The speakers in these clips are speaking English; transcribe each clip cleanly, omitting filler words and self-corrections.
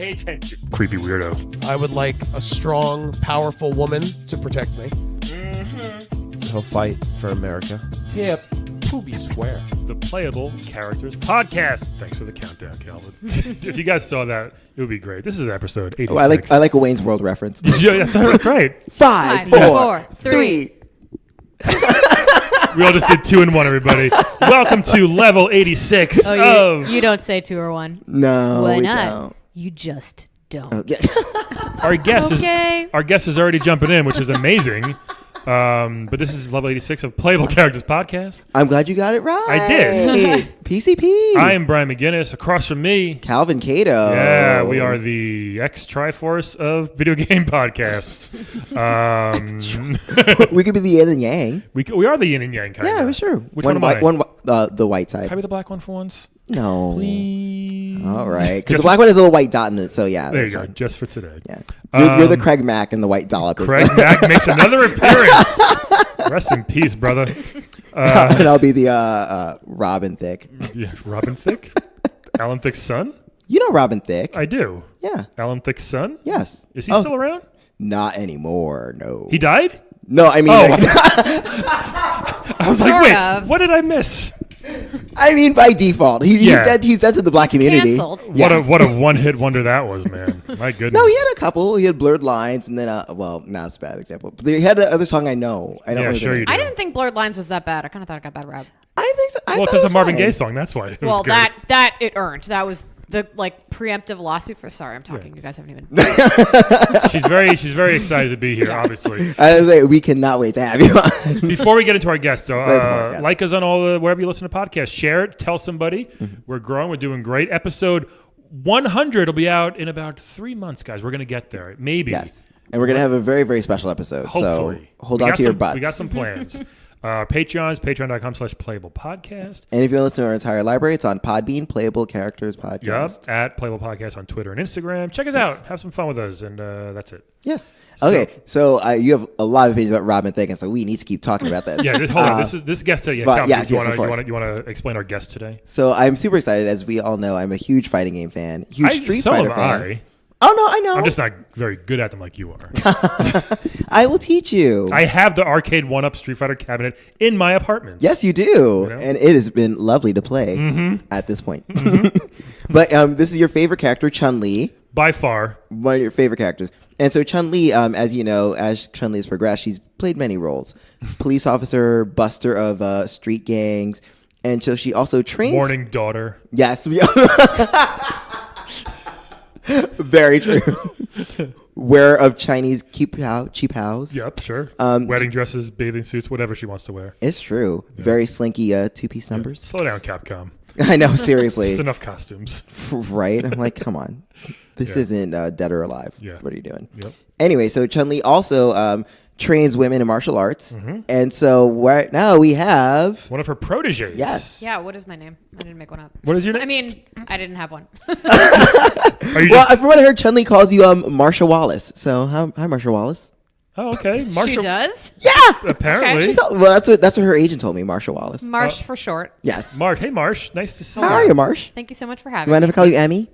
Pay attention. Creepy weirdo. I would like a strong, powerful woman to protect me. He'll fight for America. Hip. Poopy square. The Playable Characters Podcast. Thanks for the countdown, Calvin. If you guys saw that, it would be great. This is episode 86. Oh, I like a Wayne's World reference. Yeah, that's right. 5, 4, 3. We all just did 2 and 1, everybody. Welcome to level 86 of... You don't say 2 or 1. No, Why we not? don't. You just don't. Okay. Our guest Okay. our guest is already jumping in, which is amazing. But this is level 86 of Playable Characters Podcast. I'm glad you got it right. I did. PCP. I am Brian McGinnis. Across from me, Calvin Cato. yeah, we are the X-Triforce of video game podcasts. We could be the yin and yang. We are the yin and yang kind of. Yeah, for sure. Which one am I? The white side. Can I be the black one for once? No. Please. All right. Because the black one has a little white dot in it. So, yeah. There you that's go. fine. Just for today. Yeah. You're the Craig Mack and the white dollop. Craig Mack makes another appearance. Rest in peace, brother. And I'll be the Robin Thicke. Yeah, Robin Thicke? Alan Thicke's son? You know Robin Thicke. I do. Yeah. Alan Thicke's son? Yes. Is he still around? Not anymore. No. He died? No, I mean, I was like, wait, what did I miss? I mean, by default, he's dead. He's dead to the black community. Canceled. Yeah. What a one-hit wonder that was, man. My goodness. No, he had a couple. He had Blurred Lines, and then well, no, it's a bad example. But he had another song I know. I don't. Yeah, really sure you do. I didn't think Blurred Lines was that bad. I kind of thought it got bad rap. I think so. Well, because the Marvin Gaye song, that's why. It was good. that it earned. That was the preemptive lawsuit for. Sorry, I'm talking. Yeah. You guys haven't even. She's very excited to be here. Obviously. I was like, we cannot wait to have you on. Before we get into our guests, though, like us on all the wherever you listen to podcasts, share it, tell somebody. Mm-hmm. We're growing. We're doing great. Episode 100 will be out in about 3 months, guys. We're gonna get there. Maybe. Yes. And we're gonna have a very, very special episode. Hopefully. So hold on to your butts. We got some plans. Patreon's patreon.com/playable podcast. And if you want to listen to our entire library, it's on Podbean, Playable Characters Podcast. Yep, at Playable Podcast on Twitter and Instagram. Check us out. Have some fun with us, and that's it. Yes. Okay, so you have a lot of opinions about Robin Thicke, and so we need to keep talking about this. Yeah, hold on. This guest today. But, yes, you of course. want to explain our guest today? So I'm super excited. As we all know, I'm a huge fighting game fan, huge Street Fighter fan. Oh, no, I know. I'm just not very good at them like you are. I will teach you. I have the arcade 1-up Street Fighter cabinet in my apartment. Yes, you do. You know? And it has been lovely to play at this point. But this is your favorite character, Chun-Li. By far. One of your favorite characters. And so Chun-Li, as you know, as Chun-Li has progressed, she's played many roles. Police officer, buster of street gangs. And so she also trains... Morning daughter. Yes. Very true. Wearer of Chinese cheap house. Yep, sure. Wedding dresses, bathing suits, whatever she wants to wear. It's true. Yeah. Very slinky two-piece numbers. Slow down, Capcom. I know, seriously. It's enough costumes. Right? I'm like, come on. This isn't Dead or Alive. Yeah. What are you doing? Yep. Anyway, so Chun-Li also trains women in martial arts. And so right now we have... one of her proteges. Yes. Yeah, what is my name? I didn't make one up. What is your name? I mean, I didn't have one. From what I heard, Chun-Li calls you Marsha Wallace. So, hi, Marsha Wallace. Oh, okay. She does? Yeah. Apparently. Okay. That's what her agent told me, Marsha Wallace. Marsh for short. Yes. Marsh. Hey, Marsh. Nice to see you. How are you, Marsh? Thank you so much for You having mind me. if I call you Emmy?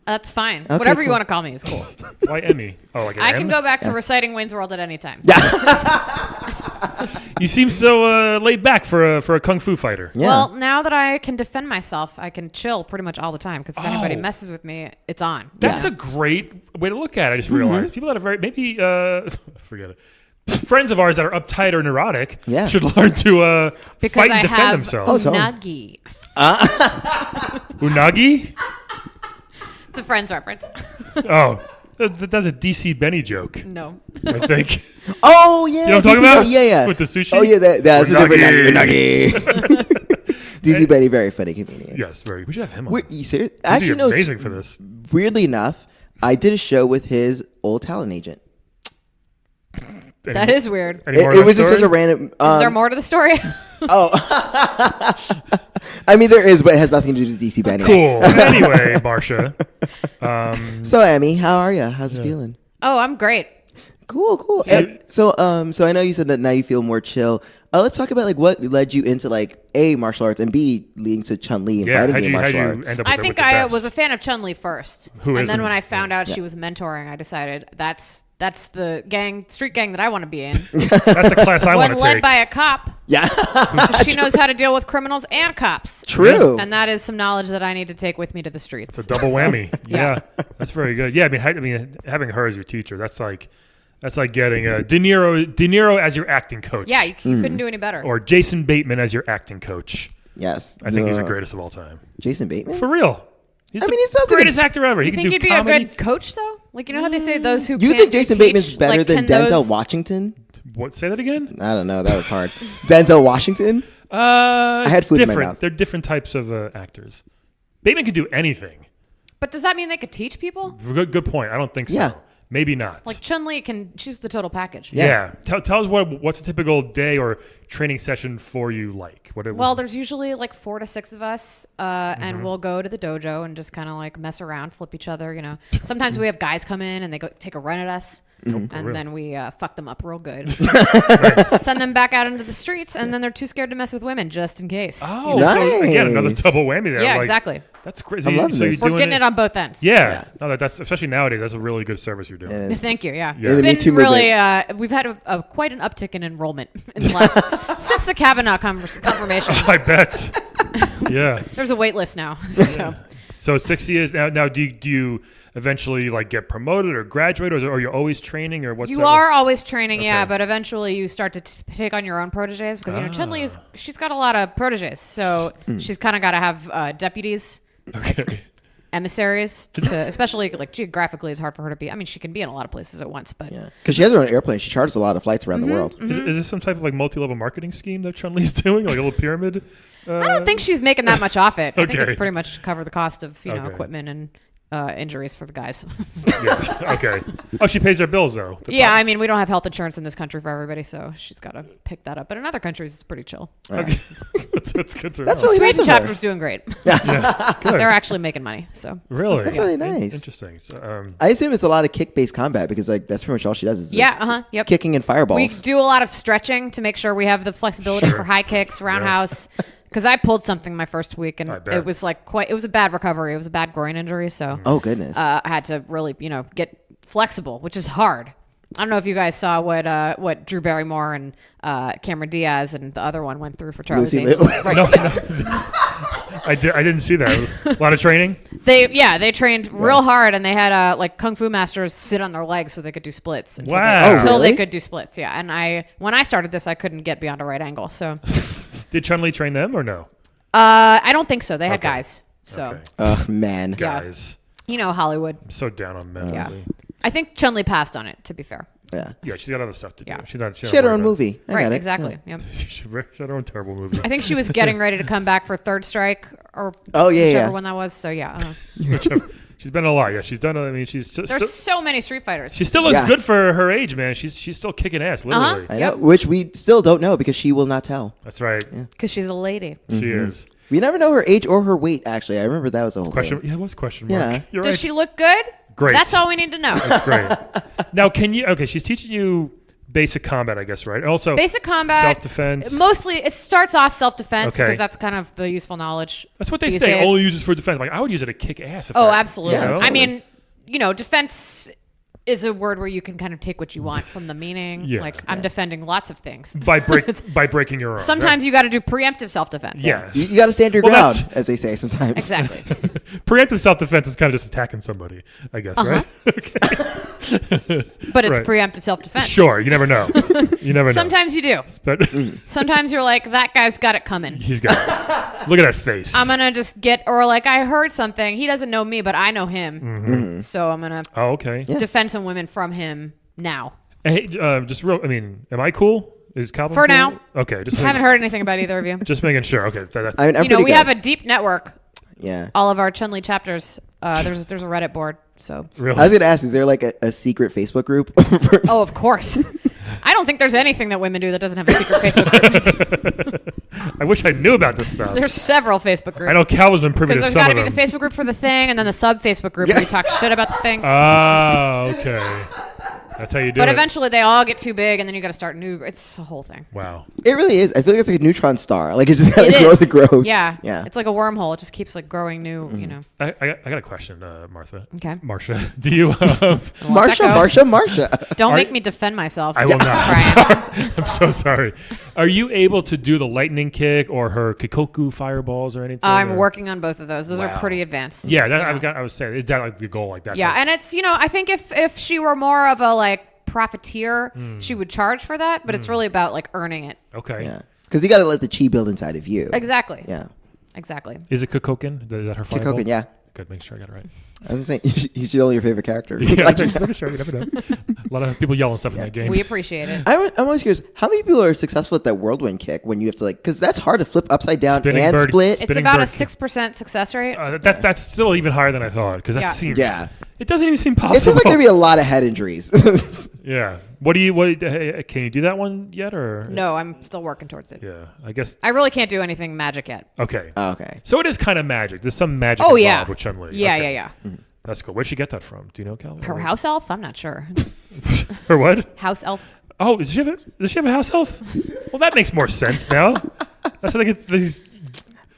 That's fine. Okay, Whatever you cool. want to call me is cool. Why Emmy? Oh, like an I M? can go back to reciting Wayne's World at any time. Yeah. You seem so laid back for a kung fu fighter. Yeah. Well, now that I can defend myself, I can chill pretty much all the time because if anybody messes with me, it's on. That's a great way to look at it. I just realized people that are very forget it. Friends of ours that are uptight or neurotic should learn to fight and defend themselves. Unagi. Unagi? It's a Friends reference. Oh, that's a DC Benny joke. No. I think. Oh, yeah. You know what I'm talking about? Yeah. With the sushi? Oh, yeah. That's a different Unagi. Unagi. DC Benny, very funny comedian. Yes, very. We should have him on. You serious? Actually, no. Amazing for this. Weirdly enough, I did a show with his old talent agent. That is weird. It was just such a random... is there more to the story? Oh. I mean, there is, but it has nothing to do with DC Benny. Cool. Anyway, Marsha. So, Emmy, how are you? How's it feeling? Oh, I'm great. Cool. So I know you said that now you feel more chill. Let's talk about like what led you into like A, martial arts, and B, leading to Chun-Li and fighting game martial arts. End up I with think the I best? was a fan of Chun-Li first. Who and then isn't? when I found out she was mentoring, I decided that's the street gang that I want to be in. That's a class I want One to led take. by a cop. Yeah. She knows how to deal with criminals and cops. True. And that is some knowledge that I need to take with me to the streets. It's a double whammy. Yeah. That's very good. Yeah, I mean, having her as your teacher, that's like getting De Niro as your acting coach. Yeah, you couldn't do any better. Or Jason Bateman as your acting coach. Yes. I think he's the greatest of all time. Jason Bateman? For real. He's I the mean, he sounds like greatest actor ever. you He think can you'd do be comedy. a good coach, though? Like, you know how they say those who You can't think Jason teach, Bateman's better like, than can Denzel those- Washington? What? Say that again? I don't know. That was hard. Denzel Washington? I had food in my different. mouth. They're different types of actors. Bateman can do anything. But does that mean they could teach people? Good point. I don't think so. Yeah. Maybe not. Like Chun-Li she's the total package. Yeah. Tell us what's a typical day or training session for you like? Well, there's usually like 4 to 6 of us, and we'll go to the dojo and just kind of like mess around, flip each other. You know, sometimes we have guys come in and they go take a run at us, and then we fuck them up real good. Send them back out into the streets, and then they're too scared to mess with women just in case. Oh, Nice. so again, another double whammy there. yeah, Like, exactly. That's great. I'm loving this. We're getting it on both ends. Yeah. No, that's especially nowadays. That's a really good service you're doing. It is. Thank you. Yeah, Yeah. The Me it's Too been really. We've had quite an uptick in enrollment in the last since the Kavanaugh confirmation. I bet. Yeah. There's a wait list now. So 6 years now. Now, do you eventually like get promoted or graduate, or are you always training, or what's you that? are always training, yeah, Okay. but eventually you start to take on your own proteges because you know Chun-Li she's got a lot of proteges, so she's kind of got to have deputies. Okay. Emissaries, especially like geographically, it's hard for her to be. I mean, she can be in a lot of places at once, but Yeah. Because she has her own airplane. She charters a lot of flights around the world. Is this some type of like multi-level marketing scheme that Chun-Li's doing, like a little pyramid? I don't think she's making that much off it. I think Okay. it's pretty much cover the cost of Okay. equipment and injuries for the guys. Yeah. Okay. Oh, she pays their bills though. Yeah, I mean, we don't have health insurance in this country for everybody, so she's got to pick that up. But in other countries, it's pretty chill. that's good to That's know. really nice Sweden of her. chapter's doing great. Yeah. Good. They're actually making money. So Really? That's really nice. Interesting. So, I assume it's a lot of kick-based combat because like that's pretty much all she does is yep. kicking and fireballs. We do a lot of stretching to make sure we have the flexibility for high kicks, roundhouse. Because I pulled something my first week, and I bet. it was like it was a bad recovery. It was a bad groin injury, so Oh goodness. I had to really, get flexible, which is hard. I don't know if you guys saw what Drew Barrymore and Cameron Diaz and the other one went through for Charlie's Lucy Angels. Liu. Right. no. I didn't see that. A lot of training. They trained real hard, and they had like kung fu masters sit on their legs so they could do splits. Until Wow. They, Oh, until they really? could do splits, yeah. And when I started this, I couldn't get beyond a right angle, so Did Chun-Li train them or no? I don't think so. They had Okay. guys, so Okay. Oh man. Yeah. Guys, Hollywood. I'm so down on men. Yeah. lately. I think Chun-Li passed on it. To be fair, Yeah. Yeah, she's got other stuff to do. Yeah. She's not. She had her own movie. I right? got it. Exactly. Yep. She had her own terrible movie. I think she was getting ready to come back for Third Strike or Oh, yeah, whichever yeah. one that was. So yeah, She's been in a lot. Yeah, she's done. I mean, she's just. there's so many Street Fighters. She still looks Yeah. good for her age, man. She's still kicking ass, literally. I know, which we still don't know because she will not tell. That's right. because she's a lady. She is. We never know her age or her weight. Actually, I remember that was a whole Question. thing. Yeah, it was question mark. Yeah. You're Does right. she look good? Great. That's all we need to know. That's great. Now, can you? Okay, she's teaching you basic combat, I guess, right? And also Basic combat, self-defense. Mostly, it starts off self-defense Okay. because that's kind of the useful knowledge. That's what they these say. days. Only uses for defense. Like I would use it to kick ass. If Oh, I, absolutely. Yeah, I totally. mean, defense is a word where you can kind of take what you want from the meaning. Yeah. Like I'm defending lots of things. by breaking your own. Sometimes you got to do preemptive self-defense. Yes. You got to stand your Well, ground, that's- as they say sometimes. Exactly. Preemptive self-defense is kind of just attacking somebody, I guess, right? But it's Right. preemptive self-defense. Sure. You never know. You never know. Sometimes you do. But Sometimes you're like, that guy's got it coming. he's got it. Look at that face. I'm going to just or like I heard something. He doesn't know me, but I know him. So I'm going to Oh, okay. defend some women from him now. Hey, just real. I mean, am I cool? Is Calvin For cool? now. Okay. Just Haven't heard anything about either of you. Just making sure. Okay. I mean, I'm You know, pretty we good. have a deep network. Yeah. All of our Chun-Li chapters. There's a Reddit board. So really. I was gonna ask, is there like a secret Facebook group? oh, of course. I don't think there's anything that women do that doesn't have a secret Facebook group. I wish I knew about this stuff. There's several Facebook groups. I know Calvin's been privy to Because there's some got of to them. be the Facebook group for the thing, and then the sub Facebook group where we talk shit about the thing. Oh, okay. That's how you do But it. eventually they all get too big, and then you got to start new. It's a whole thing. Wow. It really is. I feel like it's like a neutron star. Like it just kind of It grows is. and grows. Yeah. Yeah. It's like a wormhole. It just keeps like growing new. You know. I got a question, Martha. Okay. Marsha, do you? Marsha. Don't Are- make me defend myself. I will not. Brian. I'm so sorry. Are you able to do the lightning kick or her Kikoku fireballs or anything? I'm or? working on both of those. Those Wow. are pretty advanced. Yeah, that, you know. I was saying, is that like the goal? Like that? Yeah, and it's I think if she were more of a like profiteer, she would charge for that. But it's really about like earning it. Okay. Yeah. Because you got to let the chi build inside of you. Exactly. Yeah. Exactly. Is it Kikoken? Is that her fireball? Kikoken, yeah. Good, make sure I got it right. I was saying, he's only your favorite character. Yeah, making sure. You never know. A lot of people yelling stuff in that game. We appreciate it. I'm always curious, how many people are successful at that whirlwind kick when you have to because that's hard to flip upside down Spinning and bird- split. It's Spinning about a bird kick. 6% success rate. That's still even higher than I thought because that Yeah. seems. Yeah. It doesn't even seem possible. It seems like there'd be a lot of head injuries. Yeah. What can you do that one yet or? No, I'm still working towards it. Yeah, I guess. I really can't do anything magic yet. Okay. Okay. So it is kind of magic. There's some magic Oh involved yeah. with Chun-Li. Yeah, Okay. yeah. That's cool. Where'd she get that from? Do you know, Cal? Her house elf? I'm not sure. Her what? House elf. Oh, does she have a house elf? Well, that makes more sense now. That's how they get these.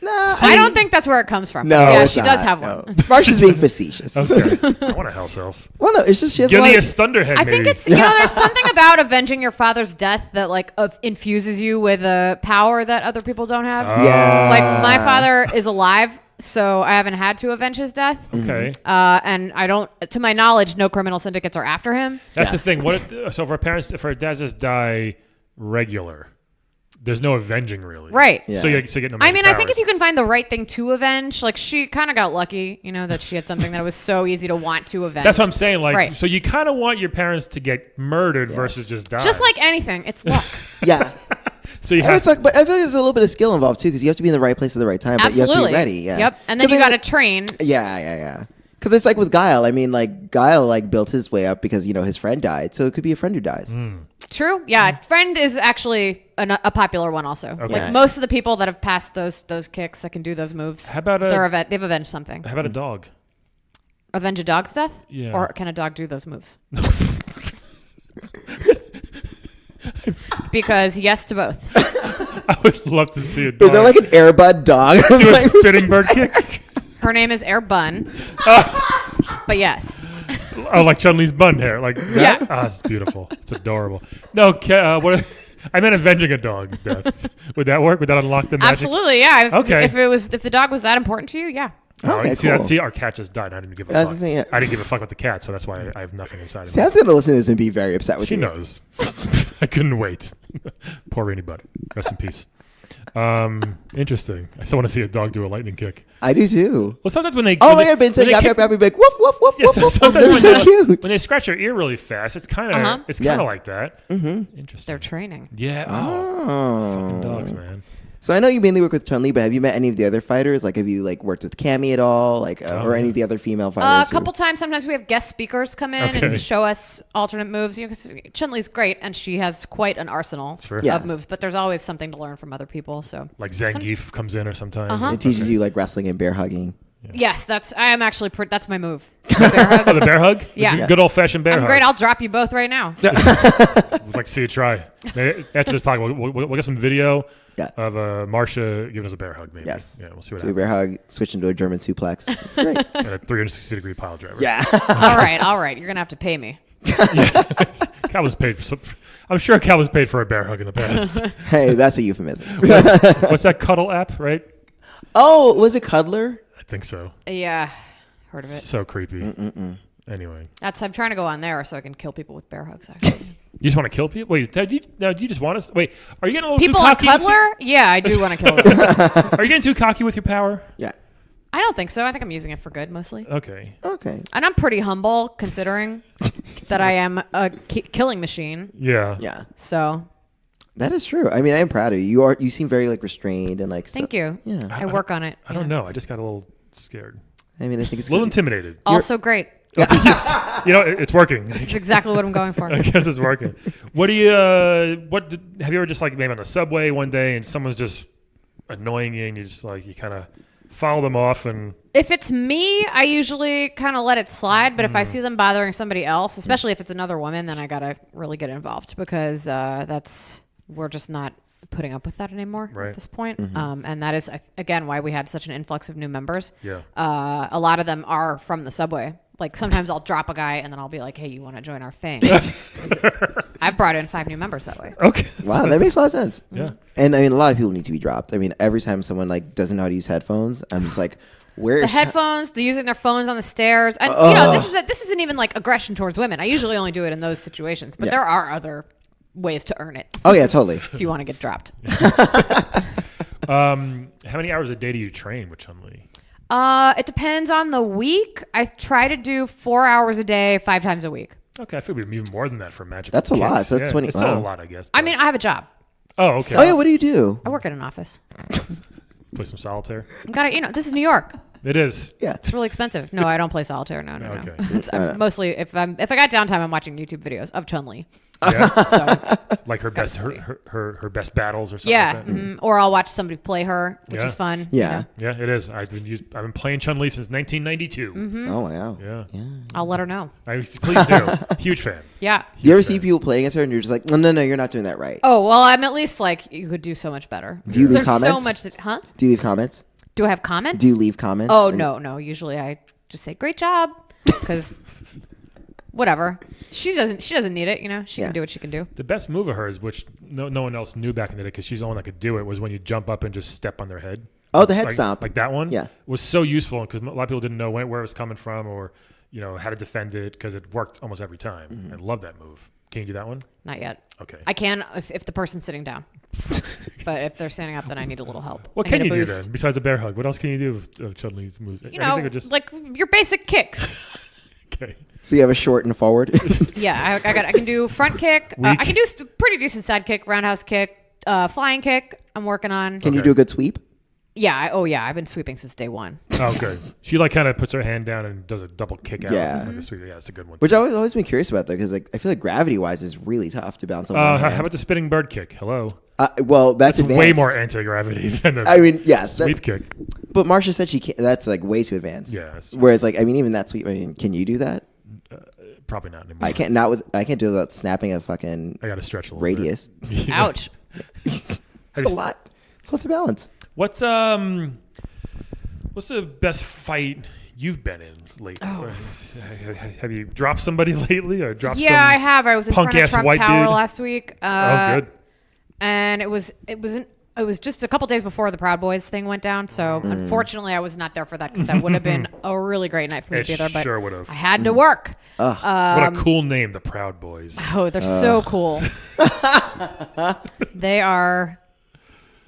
I don't think that's where it comes from. No, yeah, it's she not. does have No. one. Marsha's being facetious. Okay. I want a house elf. Well, no, it's just she has Gileas Thunderhead. I maybe. think it's there's something about avenging your father's death that like infuses you with a power that other people don't have. Yeah. Like my father is alive, so I haven't had to avenge his death. Okay. And I don't, to my knowledge, no criminal syndicates are after him. That's the thing. So if our dads just die regular, there's no avenging really. Right. Yeah. So you get no. I mean, I think powers. if you can find the right thing to avenge, like she kind of got lucky, that she had something that was so easy to want to avenge. That's what I'm saying. Like, Right. so you kind of want your parents to get murdered versus just die. Just like anything, it's luck. Yeah. So you And have. it's like, but I feel like there's a little bit of skill involved too, because you have to be in the right place at the right time, but you have to Absolutely. be ready. Yeah. Yep. And then 'Cause you I got mean, to train. Yeah. Because it's like with Guile. I mean, like Guile built his way up because his friend died, so it could be a friend who dies. True. Yeah. Friend is actually a popular one also. Okay. Like most of the people that have passed those kicks that can do those moves, How about they've avenged something. how about a dog? Avenge a dog's death? Yeah. Or can a dog do those moves? Because yes to both. I would love to see a dog. Is there like an Airbud dog? do a Like- spinning bird kick? Her name is Air Bun. But yes. Oh, like Chun-Li's bun hair, like that? Yeah. Ah, it's beautiful. It's adorable. No, I meant avenging a dog's death. Would that work? Would that unlock the magic? Absolutely, yeah. Okay. If the dog was that important to you, yeah. Oh, Okay, see, cool. see, our cat just died. I didn't give a I was fuck. saying, yeah. I didn't give a fuck about the cat, so that's why I have nothing inside of me. Sam's gonna listen to this and be very upset with She you. knows. I couldn't wait. Poor Rainy Butt. Rest in peace. Interesting. I still want to see a dog do a lightning kick. I do too. Well, sometimes when they Oh when my they- god, Ben, when they yap, kick- yap, yap, be like woof, woof, woof, Yeah, woof, woof. sometimes They're when so they- cute. When they scratch your ear really fast, it's kind of Uh-huh. Yeah. like that. Mm-hmm. Interesting. They're training. Yeah. Oh. Fucking dogs, man. So I know you mainly work with Chun-Li, but have you met any of the other fighters? Like, have you worked with Cammy at all? Or any of the other female A fighters? couple times, sometimes we have guest speakers come in Okay. and show us alternate moves. 'Cause Chun-Li's great, and she has quite an arsenal Sure. Yeah. of moves. But there's always something to learn from other people. So Like Zangief comes in or sometimes. Uh-huh. It teaches you wrestling and bear hugging. yes, that's my move. The bear hug. Oh, the bear hug? Yeah. The good old-fashioned bear I'm hug. great. I'll drop you both right now. We'd like to see you try. Maybe after this podcast, we'll get some video Yeah. of Marsha giving us a bear hug, maybe. Yes. Yeah, we'll see what Do a happens. bear hug, switch into a German suplex. Great. And a 360-degree pile driver. Yeah. All right. You're gonna have to pay me. Cal was paid for some. I'm sure Cal was paid for a bear hug in the past. Hey, that's a euphemism. What's that Cuddle app, right? Oh, was it Cuddler? I think so. Yeah, heard of it. So creepy. Anyway. I'm trying to go on there so I can kill people with bear hugs. Actually, You just want to kill people? Wait, do you just want us? Wait, are you getting a little people too on cocky? with Cuddler? Yeah, I do want to kill them. Are you getting too cocky with your power? Yeah. I don't think so. I think I'm using it for good mostly. Okay. Okay. And I'm pretty humble considering that I am a killing machine. Yeah. Yeah. So That is true. I mean, I am proud of you. You seem very restrained and thank you. Yeah. I work on it. I don't know. I just got a little scared. I mean, I think it's A little 'cause intimidated. Also great. You know, it's working. This is exactly what I'm going for. I guess it's working. What do you? Have you ever just maybe on the subway one day and someone's just annoying you and you just you kind of follow them off and. If it's me, I usually kind of let it slide. But if I see them bothering somebody else, especially if it's another woman, then I gotta really get involved because we're just not putting up with that anymore at this point. And that is again why we had such an influx of new members. Yeah. A lot of them are from the subway. Like sometimes I'll drop a guy and then I'll be like, "Hey, you want to join our thing?" I've brought in 5 new members that way. Okay. Wow, that makes a lot of sense. Yeah. And I mean, a lot of people need to be dropped. I mean, every time someone like doesn't know how to use headphones, I'm just like, where The is headphones, they're using their phones on the stairs, and you know this isn't even like aggression towards women. I usually only do it in those situations, but there are other ways to earn it. Oh yeah, totally. If you want to get dropped. How many hours a day do you train with Chun-Li? It depends on the week. I try to do 4 hours a day, 5 times a week. Okay, I feel even more than that for magic. That's a lot. So that's 20. It's Wow. still a lot, I guess. I mean, I have a job. Oh, okay. Oh yeah, what do you do? I work in an office. Play some solitaire. This is New York. It is. Yeah. It's really expensive. No, I don't play solitaire. No. Okay. It's, mostly if I got downtime, I'm watching YouTube videos of Chun-Li. Yeah. So, Like her best her best battles or something. yeah, Like that. or I'll watch somebody play her, which Yeah. is fun. Yeah. Yeah, it is. I've been playing Chun-Li since 1992. Oh wow. Yeah. I'll let her know. Please do. Huge fan. Yeah. Do you ever see people playing as her and you're just like, no, you're not doing that right? Oh well, I'm at least like you could do so much better. Do you leave There's comments? so much that, huh? Do you leave comments? Do I have comments? Do you leave comments? Oh And- no. Usually I just say great job because whatever. She doesn't need it. You know, she Yeah. can do what she can do. The best move of hers, which no one else knew back in the day because she's the only one that could do it, was when you jump up and just step on their head. Oh, the head like, stomp. Like that one. Yeah. Was so useful because a lot of people didn't know where it was coming from or how to defend it because it worked almost every time. Mm-hmm. I love that move. Can you do that one? Not yet. Okay. I can if the person's sitting down, but if they're standing up, then I need a little help. What I can need you a do boost. then besides a bear hug? What else can you do with Chun-Li's moves? You know, like your basic kicks. Okay. So you have a short and a forward. Yeah, I can do front kick. I can do pretty decent side kick, roundhouse kick, flying kick. I'm working on. Can you do a good sweep? Yeah. I've been sweeping since day one. Oh, good. She like kind of puts her hand down and does a double kick out. Yeah. Like a sweep. Yeah, it's a good one. Which I've always been curious about though, because like I feel like gravity wise is really tough to bounce on. one how hand. about the spinning bird kick? Hello. Well, that's It's advanced. way more anti-gravity than the I mean, yes, sweep kick. But Marsha said she can't. That's like way too advanced. Yeah, that's true. Whereas like I mean, even that sweep. I mean, can you do that? Probably not anymore. I can't. I can't do it without snapping a fucking I got to stretch a little radius. bit. Ouch. It's a lot. It's lots of balance. What's the best fight you've been in lately? Oh. Have you dropped somebody lately or dropped Yeah, I have. I was in front of punk-ass Trump white Tower dude? last week. Oh, good. And it was just a couple days before the Proud Boys thing went down. So unfortunately, I was not there for that because that would have been a really great night for me It to be there. But sure would have. I had to work. What a cool name, the Proud Boys. Oh, they're so cool.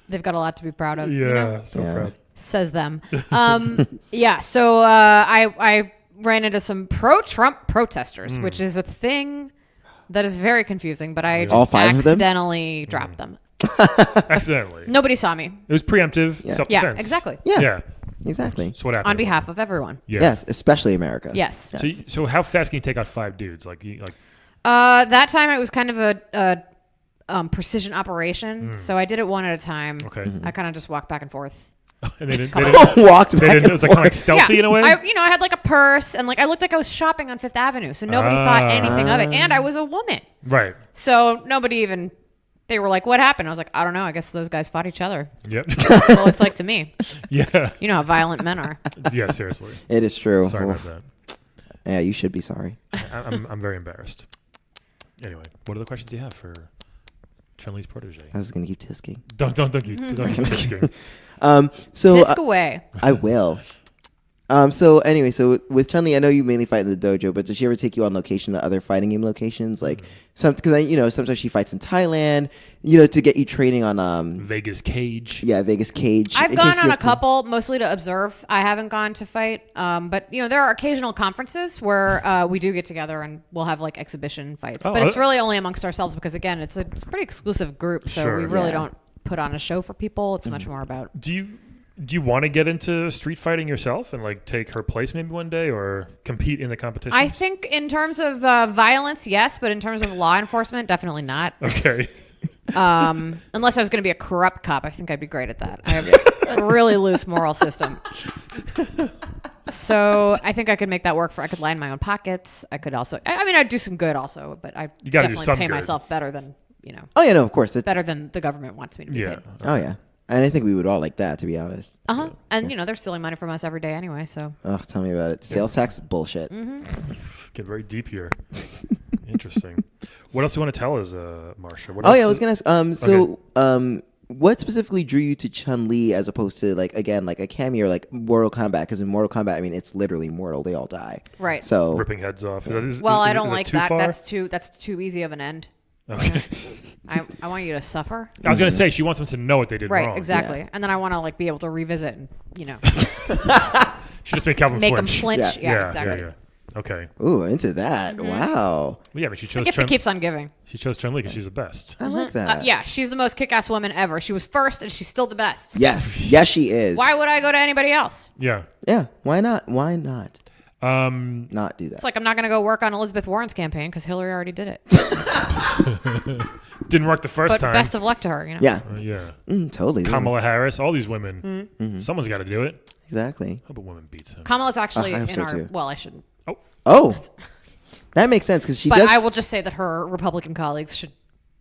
They've got a lot to be proud of. Yeah, You know? so Yeah. proud. Says them. Yeah. So I ran into some pro-Trump protesters, which is a thing that is very confusing. But I All just 5 of them? accidentally dropped them. Accidentally. Nobody saw me. It was preemptive Yeah. self-defense. Yeah, exactly. Yeah. Yeah. Exactly. So what happened? On behalf of everyone. Yeah. Yes, especially America. Yes. So how fast can you take out 5 dudes? Like That time it was kind of a precision operation. So I did it one at a time. Okay. I kind of just walked back and forth. and they didn't. Walked They back didn't. and It was like kind of like forth. stealthy in a way. I had like a purse and like I looked like I was shopping on Fifth Avenue. So nobody thought anything of it. And I was a woman. Right. So nobody even, they were like, what happened? I was like, I don't know. I guess those guys fought each other. Yep. That's what it looks like to me. Yeah. You know how violent men are. Yeah. Seriously. It is true. Sorry about Oof. that. Yeah, you should be sorry. I'm very embarrassed. Anyway, what are the questions you have for Chun-Li's protege? I was gonna keep tisking. Don't keep tisking. So Whisk away. I will. So anyway, so with Chun-Li, I know you mainly fight in the dojo, but does she ever take you on location to other fighting game locations? Like because sometimes she fights in Thailand, to get you training on Vegas Cage. Vegas Cage. I've in gone case you on a have to- couple, mostly to observe. I haven't gone to fight. But there are occasional conferences where we do get together and we'll have like exhibition fights. Oh, but it's really only amongst ourselves because again, it's a pretty exclusive group, so Sure. we really Yeah. don't put on a show for people. It's much more about. Do you want to get into street fighting yourself and like take her place maybe one day or compete in the competition? I think in terms of violence, yes, but in terms of law enforcement, definitely not. Okay. Unless I was going to be a corrupt cop, I think I'd be great at that. I have a really loose moral system. So I think I could make that work. I could line my own pockets. I could also, I'd do some good also, but I definitely pay myself better than, Oh yeah, no, of course. Better than the government wants me to be paid. Oh yeah. And I think we would all like that, to be honest. Uh-huh. And, they're stealing money from us every day anyway, so. Oh, tell me about it. Sales tax, bullshit. Mm-hmm. Get very deep here. Interesting. What else do you want to tell us, Marsha? I was going to ask, what specifically drew you to Chun-Li as opposed to, like a cameo or, like, Mortal Kombat? Because in Mortal Kombat, I mean, it's literally mortal. They all die. Right. So ripping heads off. I don't like that. Far? That's too easy of an end. Okay. I want you to suffer. I was going to say, she wants them to know what they did wrong. Right, exactly. Yeah. And then I want to, like, be able to revisit and, She just made Calvin make flinch. them flinch. Yeah, exactly. Yeah. Okay. Ooh, into that. Mm-hmm. Wow. Well, yeah, but she chose the gift that keeps on giving. She chose Chun-Li because she's the best. I like that. Yeah, she's the most kick-ass woman ever. She was first, and she's still the best. Yes. Yes, she is. Why would I go to anybody else? Yeah. Yeah. Why not? Why not? Not do that. It's like I'm not going to go work on Elizabeth Warren's campaign because Hillary already did it. Didn't work the first time. But best of luck to her. Yeah. Yeah. Totally. Kamala Harris, all these women. Mm-hmm. Someone's got to do it. Exactly. Hope a woman beats him. Kamala's actually I hope in so our. too. Well, I shouldn't. Oh. That makes sense because she But does. I will just say that her Republican colleagues should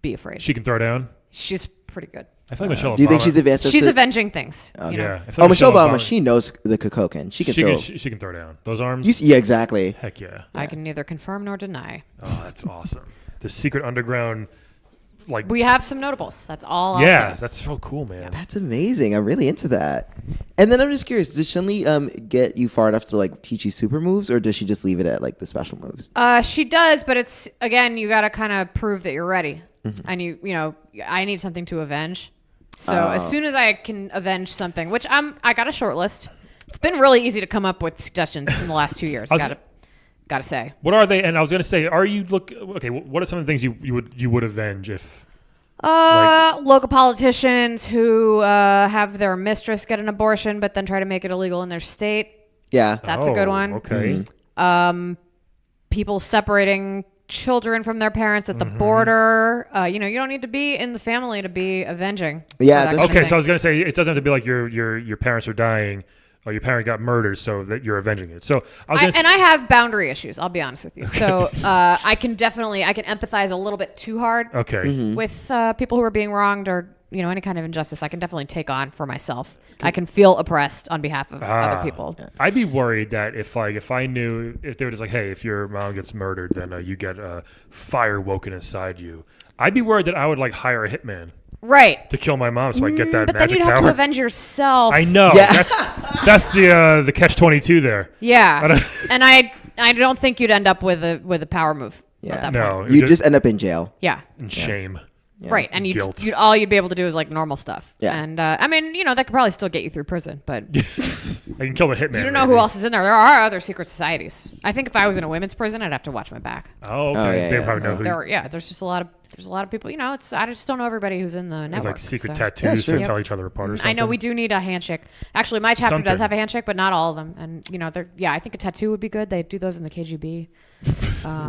be afraid. She can throw down. She's pretty good. I feel like Michelle Obama. Do you think she's advanced? She's avenging things. Okay. You know? Yeah. I feel like Michelle Obama, she knows the Kokoken. She can throw. She can throw down. Those arms. Yeah, exactly. Heck yeah. I can neither confirm nor deny. Oh, that's awesome. The secret underground, like. We have some notables. That's all I'll say. That's so cool, man. That's amazing. I'm really into that. And then I'm just curious, does Chun-Li get you far enough to like teach you super moves, or does she just leave it at like the special moves? She does, but it's again, you got to kind of prove that you're ready, and I need something to avenge. So as soon as I can avenge something, which I got a short list. It's been really easy to come up with suggestions in the last 2 years. Gotta say. What are they? And I was gonna say, okay? What are some of the things you would avenge if? Local politicians who have their mistress get an abortion, but then try to make it illegal in their state. Yeah, that's a good one. Okay. People separating children from their parents at the border. You don't need to be in the family to be avenging. Yeah. Okay, so I was gonna say it doesn't have to be like your parents are dying or your parent got murdered, so that you're avenging it. So I have boundary issues. I'll be honest with you. Okay. So I can empathize a little bit too hard. Okay. With people who are being wronged or any kind of injustice. I can definitely take on for myself. I can feel oppressed on behalf of other people. I'd be worried that if I knew if they were just like, hey, if your mom gets murdered, then you get fire woken inside you. I'd be worried that I would like hire a hitman. Right. To kill my mom so I get that but magic power. then you'd have to avenge yourself. I know. Yeah. That's the catch-22 there. Yeah. And I don't think you'd end up with a power move. Yeah. At that no. point. You'd just end up in jail. Yeah. In shame. Yeah. Right. And all you'd be able to do is like normal stuff. Yeah. And that could probably still get you through prison, but I can kill the hitman. You don't know who else is in there. There are other secret societies. I think if I was in a women's prison, I'd have to watch my back. Oh, okay. They probably know who. There's just a lot of people. I just don't know everybody who's in the network. Like secret tattoos to tell each other apart or something. I know we do need a handshake. Actually, my chapter does have a handshake, but not all of them. And I think a tattoo would be good. They do those in the KGB.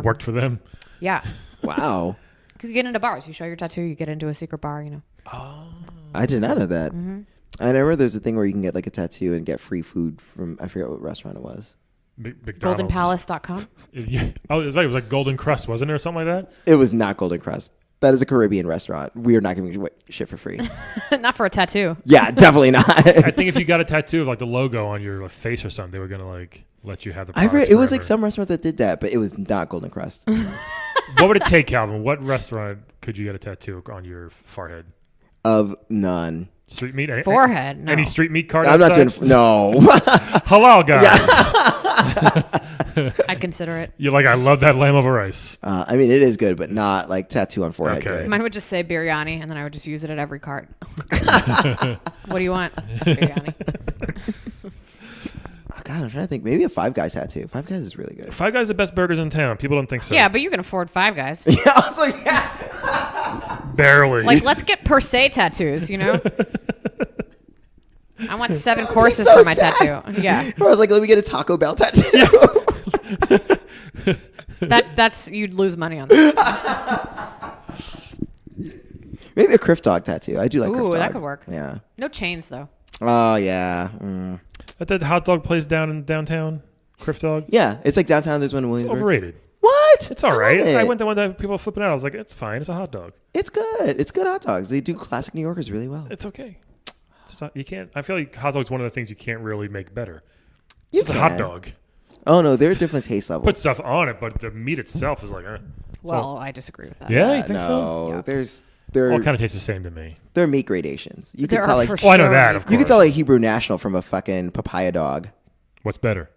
Worked for them. Yeah. Wow. Because you get into bars, you show your tattoo, you get into a secret bar. Oh. I did not know that. Mm-hmm. I remember there's a thing where you can get like a tattoo and get free food from, I forget what restaurant it was. GoldenPalace.com. Yeah. Oh, it was like Golden Crust, wasn't it, or something like that? It was not Golden Crust. That is a Caribbean restaurant. We are not giving shit for free. Not for a tattoo. Yeah, definitely not. I think if you got a tattoo of like the logo on your face or something, they were gonna like let you have the. It was like some restaurant that did that, but it was not Golden Crust. What would it take, Calvin? What restaurant could you get a tattue on your forehead? Of none. Street meat? Forehead? No. Any street meat card? I'm outside? not doing. No. Halal, guys. Yes. I'd consider it. You're like, I love that lamb over rice. I mean, it is good, but not like tattoo on forehead. Okay. Good. Mine would just say biryani, and then I would just use it at every cart. What do you want? Biryani. God, I'm trying to think. Maybe a Five Guys tattoo. Five Guys is really good. Five Guys are the best burgers in town. People don't think so. Yeah, but you can afford Five Guys. Yeah, I was like, yeah. Barely. Like, let's get per se tattoos, I want 7 courses for my tattoo. Yeah. I was like, let me get a Taco Bell tattoo. That's you'd lose money on that. Maybe a Criff dog tattoo. I do like Criff Ooh, dog. that could work. Yeah. No chains though. Oh yeah. At that hot dog place downtown, Criff Dog. Yeah, it's like downtown. There's one in It's Williamsburg. overrated. What? It's all love right. it. I went there one time. People were flipping out. I was like, it's fine. It's a hot dog. It's good. It's good hot dogs. They do classic New Yorkers really well. It's okay. It's not, you can't. I feel like hot dog's one of the things you can't really make better. You It's a hot can. dog. Oh no, there are different taste levels. Put stuff on it, but the meat itself is like, Well, I disagree with that. yeah, you think so? no, Yeah. there All kind of tastes the same to me. are meat gradations. You There can tell are like for Oh, I know sure that. meat Of course. you can tell like Hebrew National from a fucking papaya dog. What's better?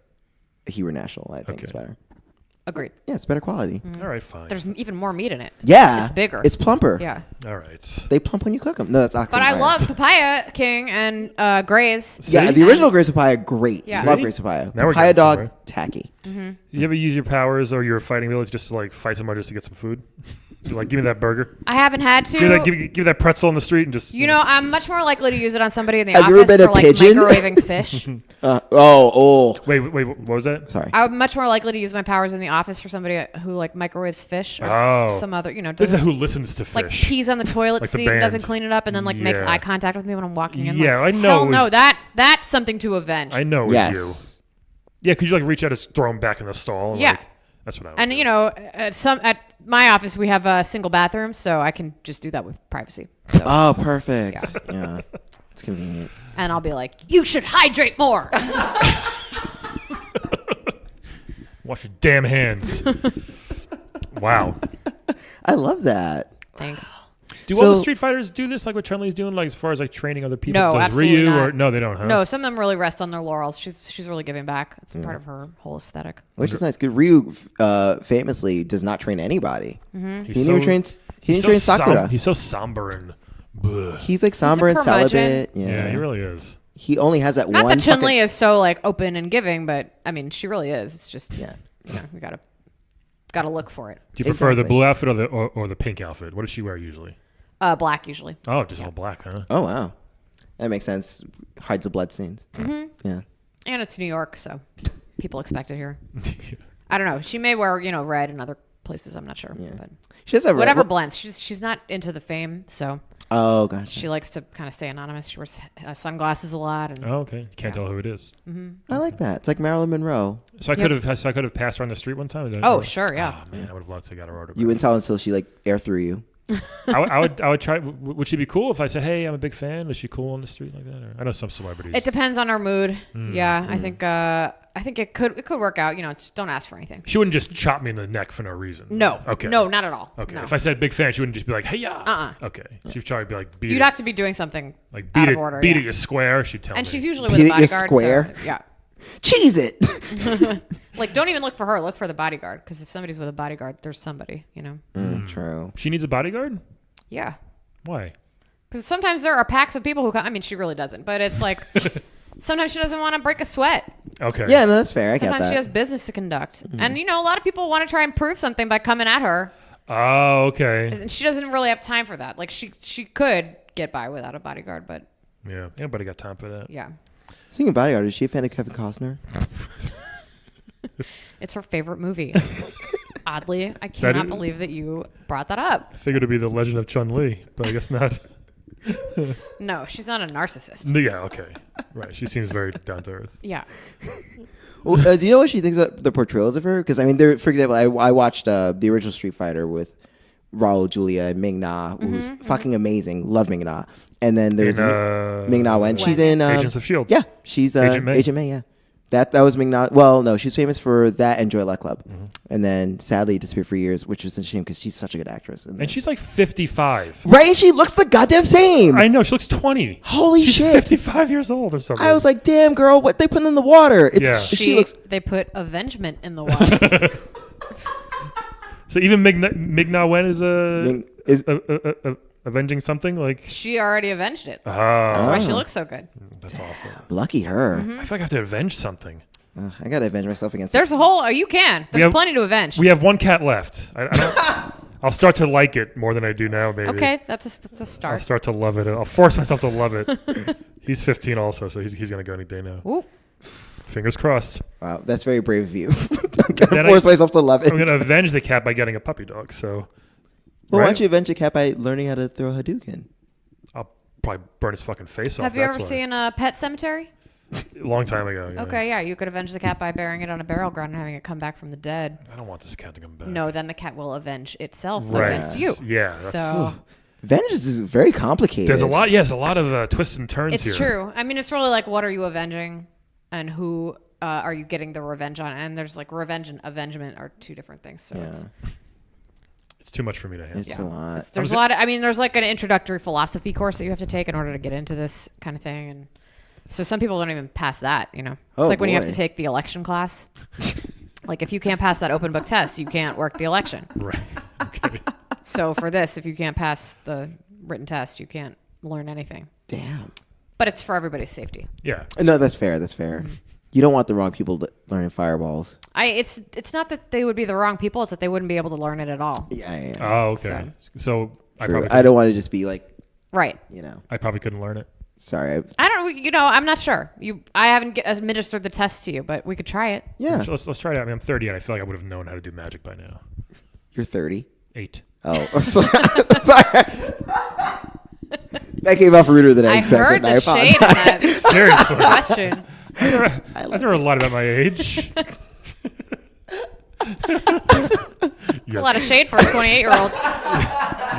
A Hebrew National, I think, is Okay. better. Agreed. Yeah, it's better quality. All right, fine. There's even more meat in it. Yeah, It's bigger. It's plumper. Yeah. All right. They plump when you cook them. No, that's But I oxymoron. love Papaya King and Gray's. Yeah, See? the original Gray's papaya, great. Yeah. Love See? Gray's papaya. Now we're Papaya getting dog, somewhere. tacky. You ever use your powers or your fighting ability just to like fight someone just to get some food? Like, give me that burger. I haven't had to. Give me that pretzel on the street and just. You know, I'm much more likely to use it on somebody in the Have you office ever been for a like pigeon? microwaving fish. Wait, what was that? Sorry. I'm much more likely to use my powers in the office for somebody who like microwaves fish or Oh. some other, This is doesn't, who listens to like fish. pees on the toilet Like the seat and doesn't band. clean it up and then like makes Yeah. eye contact with me when I'm walking in. Yeah, like, I know hell it no, was- that's something to avenge. I know it was Yes. you. Yeah, could you like reach out and throw him back in the stall? Yeah. Like, that's what I would And do. you know, at my office we have a single bathroom, so I can just do that with privacy. So, Oh, perfect. Yeah. It's convenient. and I'll be like, you should hydrate more. Wash your damn hands. Wow. I love that. Thanks. Do all the So- Street Fighters do this, like what Chun-Li's doing, like as far as like training other people? No, Does absolutely Ryu not. or no, they don't. Huh? No, some of them really rest on their laurels. She's really giving back. It's part of her whole aesthetic. Which is nice. Good. Ryu famously does not train anybody. Mm-hmm. He didn't even train Sakura. He's so somber and. Bleh. He's like somber and curmudgeon. celibate. Yeah, Yeah. he really is. He only has that Not one. that Chun-Li fucking- is so like open and giving, but I mean, she really is. It's just Yeah. we gotta look for it. Do you prefer the Exactly. blue outfit or the pink outfit? What does she wear usually? Black usually. Oh, just all black, huh? Oh wow, that makes sense. Hides the blood stains. Mm-hmm. Yeah. And it's New York, so people expect it here. I don't know. She may wear red in other places. I'm not sure. Yeah. But She does have whatever red- blends. She's not into the fame, so Oh gosh. she likes to kind of stay anonymous. She wears sunglasses a lot. And Oh, okay. You can't tell who it is. I like that. It's like Marilyn Monroe. So I could have passed her on the street one time. oh, sure, yeah. Oh, man, I would have loved to get her autograph. You wouldn't tell until she like air through you. I would try. Would she be cool if I said, "Hey, I'm a big fan"? Is she cool on the street like that? Or, I know some celebrities. It depends on her mood. Yeah, I think it could work out. Just don't ask for anything. She wouldn't just chop me in the neck for no reason. No. Okay. No, not at all. Okay. No. If I said big fan, she wouldn't just be like, "Hey, yeah." Uh-uh. Okay. She'd probably be like, "Beat You'd it." have to be doing something Like out beat of order. it, yeah. you square. She'd tell And me. she's usually with Beat a it, you bodyguard. square. So, yeah. Cheese it. Like, don't even look for her. Look for the bodyguard. Because if somebody's with a bodyguard, there's somebody, True. She needs a bodyguard. Yeah. Why? Because sometimes there are packs of people who come. I mean, she really doesn't. But it's like, sometimes she doesn't want to break a sweat. Okay. Yeah, no, that's fair. I get Sometimes that. she has business to conduct. And, a lot of people want to try and prove something by coming at her. Oh, okay. And she doesn't really have time for that. Like, she could get by without a bodyguard. But, Yeah. Anybody got time for that? yeah. Speaking of bodyguard, is she a fan of Kevin Costner? It's her favorite movie. Oddly, I cannot is- believe that you brought that up. I figured it'd be the Legend of Chun-Li, but I guess not. No, she's not a narcissist. Yeah. Okay. Right. She seems very down to earth. Yeah. Well, do you know what she thinks about the portrayals of her? Because I mean, for example, I watched the original Street Fighter with Raul Julia and Ming Na, who's fucking amazing. Love Ming Na. And then there's Ming Na Wen. She's in Agents of S.H.I.E.L.D. Yeah, she's Agent May. Agent May. Yeah, that was Ming Na. Well, no, she's famous for that and Joy Luck Club, and then sadly disappeared for years, which was a shame because she's such a good actress. And she's like 55. right, and she looks the goddamn same. I know. She looks 20. Holy She's shit! 55 years old or something. I was like, damn girl, what they put in the water? It's Yeah. she looks. They put avengement in the water. So even Ming Na Wen is avenging something like. She already avenged it. That's Ah, why she looks so good. that's awesome. Lucky her. I feel like I have to avenge something. I gotta avenge myself against. There's a whole. Oh, you can. There's have- plenty to avenge. We have one cat left. I don't, I'll start to like it more than I do now. Maybe. Okay, that's a I'll start. start to love it. I'll force myself to love it. He's 15 also, so he's gonna go any day now. Ooh. Fingers crossed. Wow, that's very brave of you. I'm gonna Then force myself to love it. I'm gonna avenge the cat by getting a puppy dog. So Well, why Right? don't you avenge a cat by learning how to throw Hadouken? I'll probably burn his fucking face off. Have you that's ever why. seen a Pet Cemetery? A long time ago. Yeah. Okay, yeah, you could avenge the cat by burying it on a burial ground and having it come back from the dead. I don't want this cat to come back. No, then the cat will avenge itself Right. against you. Yeah. That's, So Vengeance is very complicated. there's a lot. Yeah, there's a lot of twists and turns here. it's true. I mean, it's really like, what are you avenging, and who are you getting the revenge on? And there's like revenge and avengement are two different things. So It's too much for me to handle. It's a lot. there's a lot. I mean, there's like an introductory philosophy course that you have to take in order to get into this kind of thing, and so some people don't even pass that. You know, it's Oh, like when you have boy. to take the election class. Like if you can't pass that open book test, you can't work the election. Right. Okay. So for this, if you can't pass the written test, you can't learn anything. Damn. But it's for everybody's safety. Yeah. No, that's fair. That's fair. Mm-hmm. You don't want the wrong people learning fireballs. It's not that they would be the wrong people; it's that they wouldn't be able to learn it at all. Yeah. Oh, okay. So I True. probably I don't want to just be like, Right. I probably couldn't learn it. Sorry. I don't. You know, I'm not sure. I haven't administered the test to you, but we could try it. Yeah. So let's try it out. I mean, I'm 30 and I feel like I would have known how to do magic by now. You're 30. 8. Oh, sorry. That came off ruder than I I heard expected. the shade in that Seriously. question. I've never lied about my age. It's a lot of shade for a 28-year-old.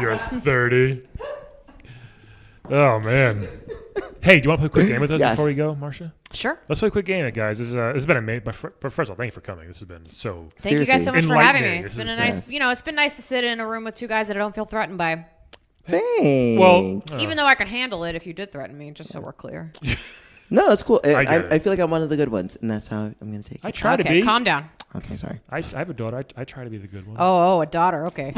You're 30. Oh, man. Hey, do you want to play a quick game with us Yes. before we go, Marcia? Sure. Let's play a quick game, guys. This has been amazing. But first of all, thank you for coming. This has been so... Thank you guys so much for Enlightening. having me. It's This been is a nice, nice. it's been nice to sit in a room with two guys that I don't feel threatened by. Thanks. Well, Even though I could handle it if you did threaten me, just so we're clear. no, that's cool. I get it. I feel like I'm one of the good ones, and that's how I'm going to take I it. try to Okay, be. calm down. Okay, sorry. I have a daughter. I try to be the good one. Oh, a daughter. Okay.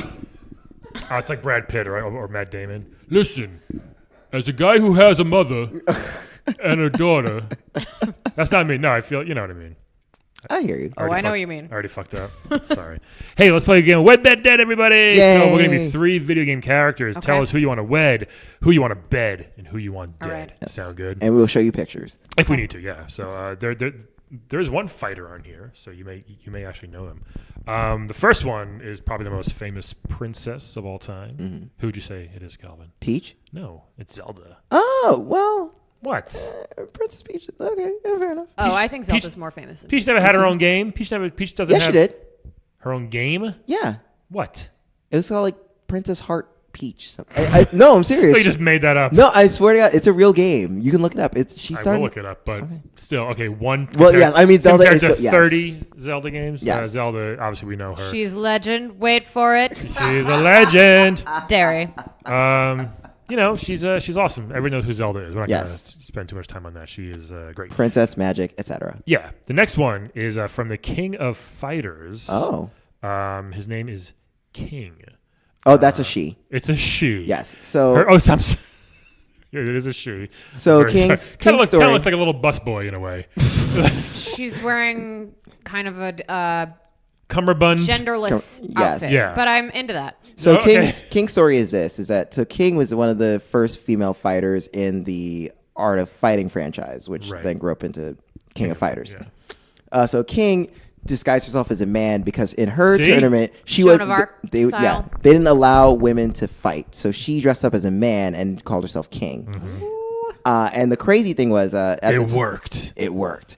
Oh, it's like Brad Pitt or Matt Damon. Listen, as a guy who has a mother and a daughter, that's not me. No, I feel, you know what I mean. I hear you. Oh, I know what you mean. I already fucked up. Sorry. Hey, let's play a game. Wed, bed, dead, everybody. Yay. So we're going to be 3 video game characters. Okay. Tell us who you want to wed, who you want to bed, and who you want All dead. right. Sound good? And we'll show you pictures. If we need to, yeah. So there's one fighter on here, so you may actually know them. The first one is probably the most famous princess of all time. Mm-hmm. Who would you say it is, Calvin? Peach? No, it's Zelda. Oh, well, What? Princess Peach. Okay, yeah, fair enough. Oh, I think Peach- Zelda's more famous. Than Peach never had her own game. Peach doesn't Yeah, have she did. her own game. Yeah. What? It was called like Princess Heart Peach. No, I'm serious. You just made that up. No, I swear to God, it's a real game. You can look it up. She I started. will look it up, but still, okay. One. Well, yeah, I mean, Zelda compared is- to yes. 30 Zelda games. Yes. Zelda, obviously, we know her. She's legend. Wait for it. She's a legend. Dairy. She's awesome. Everyone knows who Zelda is. We're not Yes. gonna spend too much time on that. She is great. Princess Magic, etc. Yeah. The next one is from the King of Fighters. Oh. His name is King. Oh, that's a she. It's a she. Yes. So Yeah, it is a she. So Very King's sorry. Kinda story. looks like a little busboy in a way. She's wearing kind of a Cummerbund. genderless Yes. outfit. Yeah. But I'm into that. So Oh, okay. King's story is this: King was one of the first female fighters in the Art of Fighting franchise, which Right. then grew up into King of Fighters. Yeah. So King disguised herself as a man because in her See? tournament she Joan was of Arc style. they didn't allow women to fight, so she dressed up as a man and called herself King. Mm-hmm. And the crazy thing was, at the It time- worked. It worked.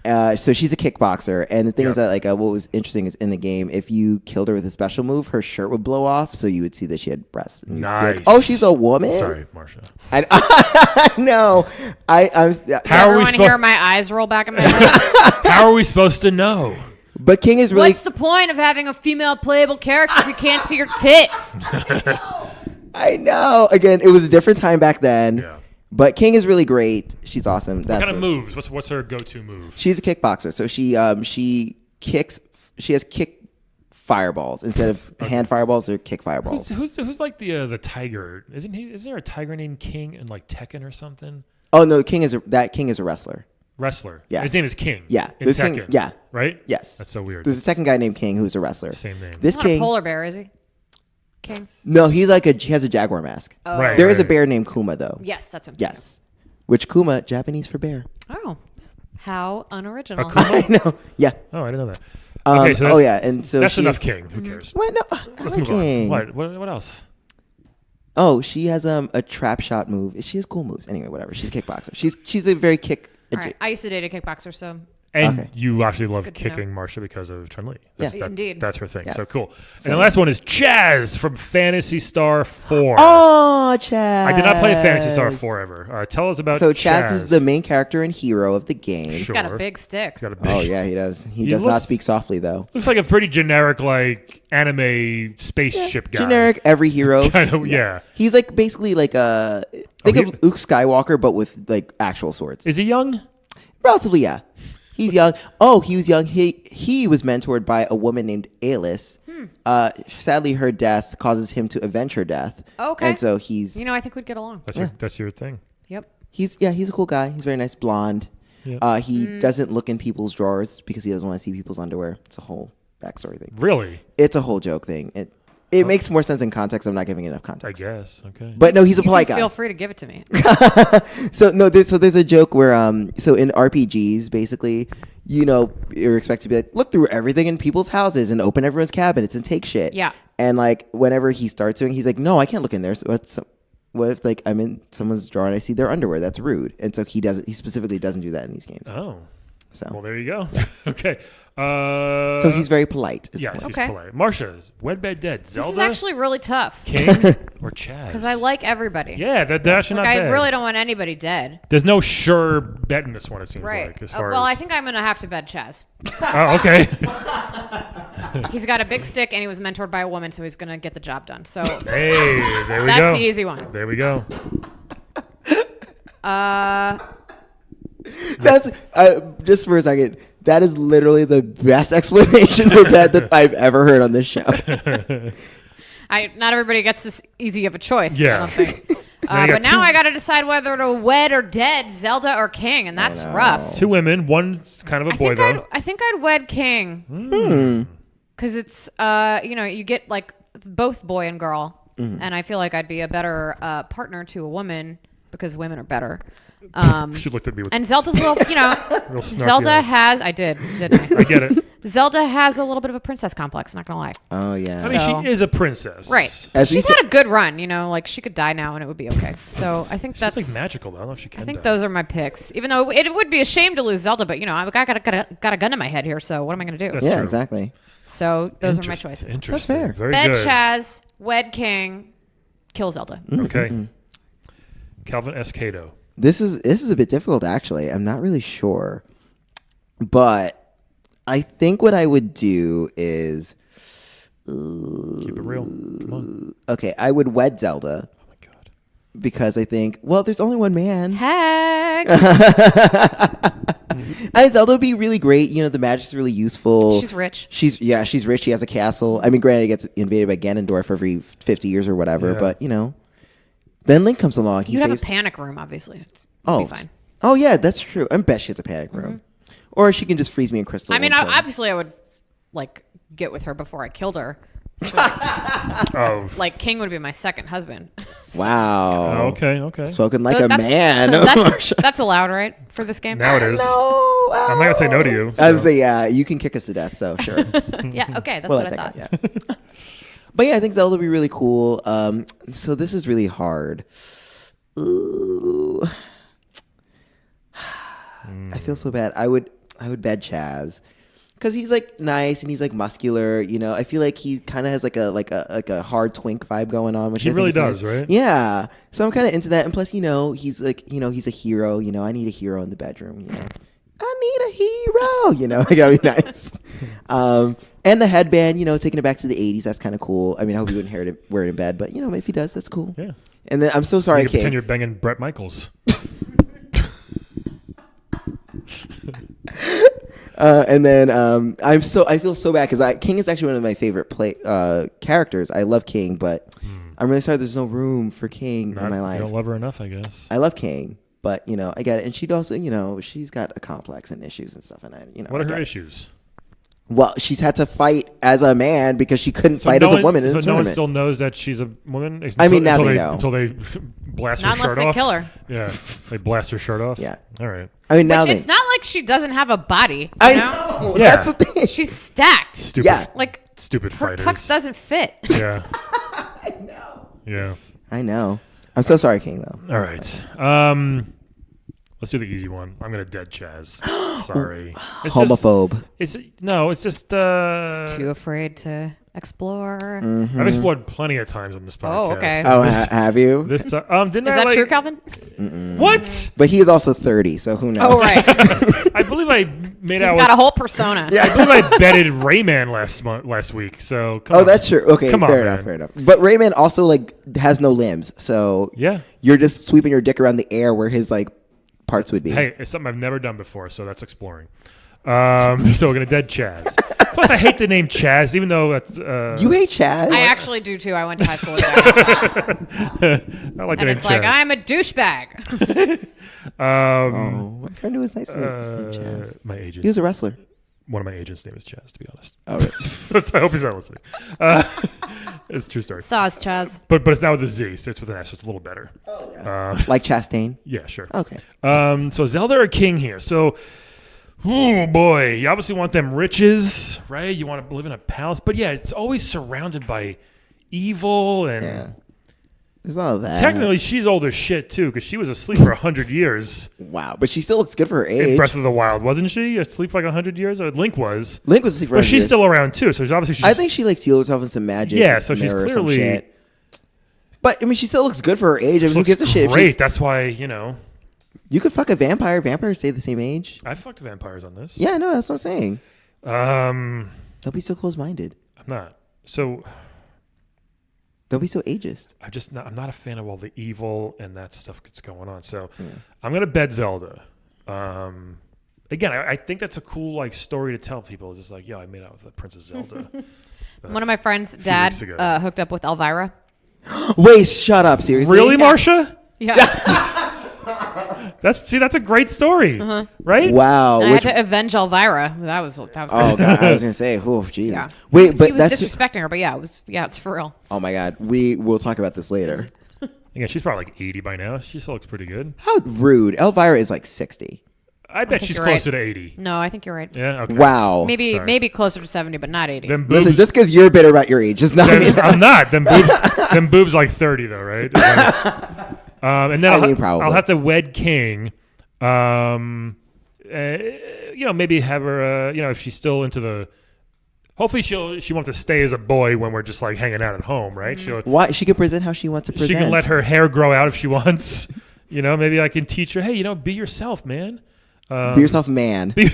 So she's a kickboxer, and the thing is that what was interesting is in the game, if you killed her with a special move, her shirt would blow off, so you would see that she had breasts. And you'd be Nice. like, oh, she's a woman. Sorry, Marsha. No, I'm. How are we Everyone supposed? hear my eyes roll back in my head? How are we supposed to know? But King is really. What's the point of having a female playable character if you can't see your tits? I know. Again, it was a different time back then. Yeah. But King is really great. She's awesome. What That's kind of it. moves? What's her go-to move? She's a kickboxer, so she kicks. She has kick fireballs instead of hand fireballs or kick fireballs. Who's like the tiger? Isn't there a tiger named King in like Tekken or something? Oh no, King is a wrestler. Wrestler. Yeah. His name is King. Yeah. In There's Tekken. King- yeah. Right. Yes, That's so weird. There's a second guy named King who's a wrestler. Same name. This Not a King. polar bear, is he? King? No, he's he has a jaguar mask. Oh. Right. There is a bear named Kuma though. Yes, that's him. Yes, which Kuma Japanese for bear. Oh. How unoriginal. I know. Yeah. Oh, I didn't know that. Okay, so and so that's she enough has- King. Who cares? What? No, I Let's like move King. on. What else? Oh, she has a trap shot move. She has cool moves. Anyway, whatever. She's a kickboxer. She's a very kick. All right. I used to date a kickboxer, so And Okay. you actually love good to know. kicking Marcia because of Chun-Li. Indeed. That's her thing. Yes. So cool. So- And the last one is Chaz from Phantasy Star 4. Oh, Chaz. I did not play Phantasy Star 4 ever. Tell us about So Chaz is the main character and hero of the game. he's Sure. got a big stick. He's got a big Oh yeah, he does. He He does not looks- speak softly though. Looks like a pretty generic, like, anime spaceship guy. Generic every hero. Kind of, yeah. He's like basically like think he- of Luke Skywalker but with like actual swords. Is he young? Relatively, yeah. He's young. Oh, he was young. He was mentored by a woman named Alice. Sadly, her death causes him to avenge her death. Okay. And so he's I think we'd get along. That's your thing. Yep. he's a cool guy. He's very nice, blonde. Yeah. He doesn't look in people's drawers because he doesn't want to see people's underwear. It's a whole backstory thing. Really? It's a whole joke thing. It makes more sense in context. I'm not giving enough I context. guess. Okay. But no, he's a You polite can guy. feel free to give it to me. There's a joke where so in RPGs basically, you're expected to be like, look through everything in people's houses and open everyone's cabinets and take shit. Yeah. And like whenever he starts doing, he's like, no, I can't look in there. So what if like I'm in someone's drawer and I see their underwear? That's rude. And so he specifically doesn't do that in these games. Oh. So Well, there you go. Okay. so he's very polite. is the Yeah, point. she's Okay. polite. Marcia, Wed Bed Dead. Zelda, This is actually really tough King, or Chaz? because I like everybody. Yeah, that's actually Like, not I bad. really don't want anybody dead. There's no sure bet in this one, it seems Right. like. As far Well, as... I think I'm going to have to bet Chaz. Oh, okay. He's got a big stick and he was mentored by a woman, so he's going to get the job done. So Hey, there we that's go. the easy one. There we go. That's just for a second. That is literally the best explanation for bed that I've ever heard on this show. Not everybody gets this easy of a choice. Yeah. I don't think. you got But now two- I got to decide whether to wed or dead, Zelda or King, and that's rough. Two women, one's kind of a boy, though. I think I'd wed King because it's you get like both boy and girl, and I feel like I'd be a better partner to a woman because women are better. She looked at me with And Zelda's a little, real snarky Zelda eyes. has. I did, didn't I? I get it. Zelda has a little bit of a princess complex. Not gonna lie. Oh yeah. I mean, So- she is a princess. Right. As we She's said- had a good run. Like she could die now and it would be okay. So I think She's that's. like magical, though. I don't know if she can I think die. those are my picks. Even though it would be a shame to lose Zelda, but I got a gun in my head here. So what am I gonna do? That's Yeah, true. exactly. So those are my choices. Interesting. fair. Very Bed good. Chaz, wed King, kill Zelda. Okay. Calvin S. Cato. This is a bit difficult actually. I'm not really sure, but I think what I would do is Keep it real. Come on. okay. I would wed Zelda Oh, my God. because I think there's only one man. Heck, And Zelda would be really great. The magic's really useful. she's rich. She's rich. She has a castle. I mean, granted, it gets invaded by Ganondorf every 50 years or whatever. Yeah. But then Link comes along. He You'd have a saves. panic room, obviously. It'd Oh, be fine. oh yeah, that's true. I bet she has a panic room, or she can just freeze me in crystal. I mean, until- obviously, I would like get with her before I killed her. So, Oh. like King would be my second husband. Wow. Oh, okay. Spoken like So a man. That's allowed, right, for this game? Now it is. No. I'm not going to say no to you. I was so. say yeah. You can kick us to death. So sure. Yeah. Okay, that's Well, what I thought. yeah. But yeah, I think Zelda would be really cool. So this is really hard. Ooh. I feel so bad. I would bed Chaz because he's like nice and he's like muscular. I feel like he kind of has like a hard twink vibe going on, which He I think really is does, nice. right? Yeah. So I'm kind of into that, and plus, he's like, he's a hero. I need a hero in the bedroom. I need a hero. Like that'd be nice. And the headband, taking it back to the 80s, that's kind of cool. I mean, I hope he wouldn't wear it in bed, but if he does, that's cool. Yeah. And then I'm so sorry, You can pretend King. you're banging Brett Michaels. And then I feel so bad because King is actually one of my favorite characters. I love King, but I'm really sorry there's no room for King in my life. You don't love her enough, I guess. I love King, but I get it. And she'd also, she's got a complex and issues and stuff. And What I are get her it. issues? Well, she's had to fight as a man because she couldn't fight no as a one- woman in so a no one tournament. still knows that she's a woman? I mean, now they know. Until they blast Not her shirt unless they off. kill her. Yeah, they blast her shirt off. Yeah. All right. I mean, now It's not like she doesn't have a body. I You know? know. Yeah. That's the thing. She's stacked. Stupid. Yeah. Like Stupid her fighters. tux doesn't fit. Yeah. I know. Yeah. I know. I'm so sorry, King, though. All right. Let's do the easy one. I'm gonna dead Chaz. Sorry. It's Homophobe. It's just Too afraid to explore. I've explored plenty of times on this podcast. Oh, okay. Oh, have you? This time, didn't Is I that true, Calvin? What? But he is also 30, so who knows? Oh, right. I believe I made He's out. got a whole persona. Yeah. I believe I betted Rayman last week. So come on. Oh, that's true. Okay, Come on, fair man. enough, fair enough. But Rayman also like has no limbs, so Yeah. you're just sweeping your dick around the air where his like parts would be. Hey, it's something I've never done before, so that's exploring. So we're gonna dead Chaz. Plus, I hate the name Chaz, even though that's. You hate Chaz? I actually do too. I went to high school with that. I like the And name it's like, Chaz. I'm a douchebag. Oh, my friend who was nice named Chaz. My He agent. was a wrestler. One of my agents' name is Chaz, to be honest. Oh, right. So I hope he's not listening. It's a true story. Sauce, Chaz. But it's now with a Z, so it's with an S, so it's a little better. Like Chastain. Yeah, sure. Okay. So Zelda or King here. So, oh boy, you obviously want them riches, right? You want to live in a palace, but yeah, it's always surrounded by evil and. Yeah. There's all of that. Technically, she's old as shit too, because she was asleep for 100 years Wow, but she still looks good for her in age. Breath of the Wild, wasn't she? Asleep for like 100 years. Or Link was, Link was asleep for but 100 she's years. still around too. So obviously, she's, I think she like sealed herself in some magic. Yeah, so she's mirror or some clearly- shit. But I mean, she still looks good for her age. I mean, who looks gives a shit? If great. she's- That's why You could fuck a vampire. Vampires stay the same age. I fucked vampires on this. Yeah, no, that's what I'm saying. I'm Don't be so close-minded. not. So Don't be so ageist. I'm not a fan of all the evil and that stuff that's going on. So I'm gonna bet Zelda. Again, I think that's a cool like story to tell people. Just like, yo, I made out with Princess Zelda. One of my friends' dad weeks ago. hooked up with Elvira. Wait, shut up. Seriously? Really, Marcia? Yeah. That's a great story, right? Wow. I had Which, to avenge Elvira. That was oh, God. I was going to say, oh, jeez. Yeah. Wait, he but was that's... disrespecting her, but it's for real. Oh, my God. We'll talk about this later. Again, she's probably like 80 by now. She still looks pretty good. How rude. Elvira is like 60. I bet think she's you're closer right. to 80. No, I think you're right. Yeah. Okay. Wow. Sorry. Maybe closer to 70, but not 80. Them boobs. Listen, just because you're bitter about your age does not mean... I'm not. Them boobs like 30 though, right? And then I mean, probably. I'll have to wed King. Maybe have her. If she's still into the. Hopefully she wants to stay as a boy when we're just like hanging out at home, right? Why? She can present how she wants to present. She can let her hair grow out if she wants. Maybe I can teach her. Hey, be yourself, man. Be yourself, man. Be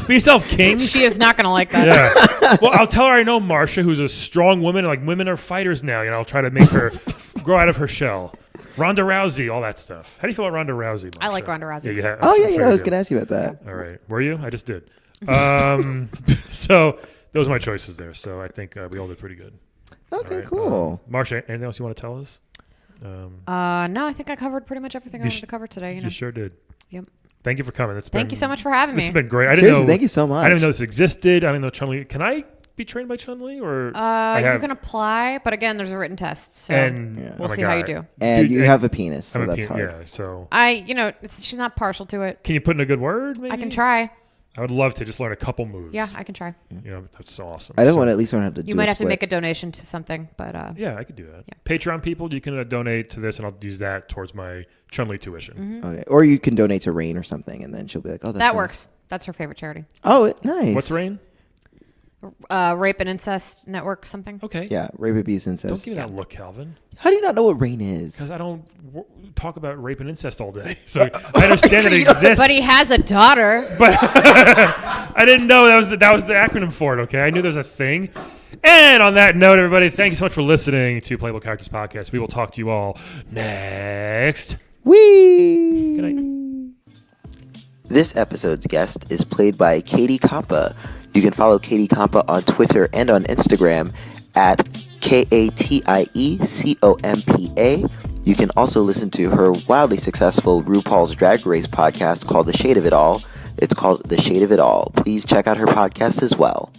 yourself, King. She is not going to like that. Yeah. Well, I'll tell her I know Marcia, who's a strong woman. Like women are fighters now. I'll try to make her grow out of her shell. Ronda Rousey, all that stuff. How do you feel about Ronda Rousey, Marcia? I like Ronda Rousey. Yeah, you have, Oh, yeah, I was good. going to ask you about that. All right. Were you? I just did. So those are my choices there. So I think we all did pretty good. Okay, All right. cool. Marcia, anything else you want to tell us? No, I think I covered pretty much everything I wanted to cover today. You sure did. Yep. Thank you for coming. Thank you so much for having This me. has been great. I didn't Seriously, know. thank you so much. I didn't know this existed. I didn't know Chun-Li. Can I be trained by Chun-Li or? You can apply, but again, there's a written test, so And we'll oh my see how you God. do. And Dude, you have a penis, so I'm a that's penis, hard. Yeah. So She's not partial to it. can you put in a good word? Maybe I can try. I would love to just learn a couple moves. Yeah, I can try. That's so awesome. I don't So- want to at least learn how to do You might a have to split. make a donation to something, but Yeah, I could do that. Yeah. Patreon people, you can donate to this, and I'll use that towards my Chun-Li tuition. Mm-hmm. Okay. Or you can donate to Rain or something, and then she'll be like, oh, that's that nice. works. That's her favorite charity. Oh, nice. What's Rain? Rape and Incest Network, something. Okay. Yeah, rape, abuse, incest. Don't give me that look, Calvin. How do you not know what Rain is? Because I don't talk about rape and incest all day. So I understand that it exists. But he has a daughter. But I didn't know that was the acronym for it, okay? I knew there was a thing. And on that note, everybody, thank you so much for listening to Playable Characters Podcast. We will talk to you all next. Whee! Good night. This episode's guest is played by Katie Compa. You can follow Katie Compa on Twitter and on Instagram at KATIECOMPA. You can also listen to her wildly successful RuPaul's Drag Race podcast called The Shade of It All. It's called The Shade of It All. Please check out her podcast as well.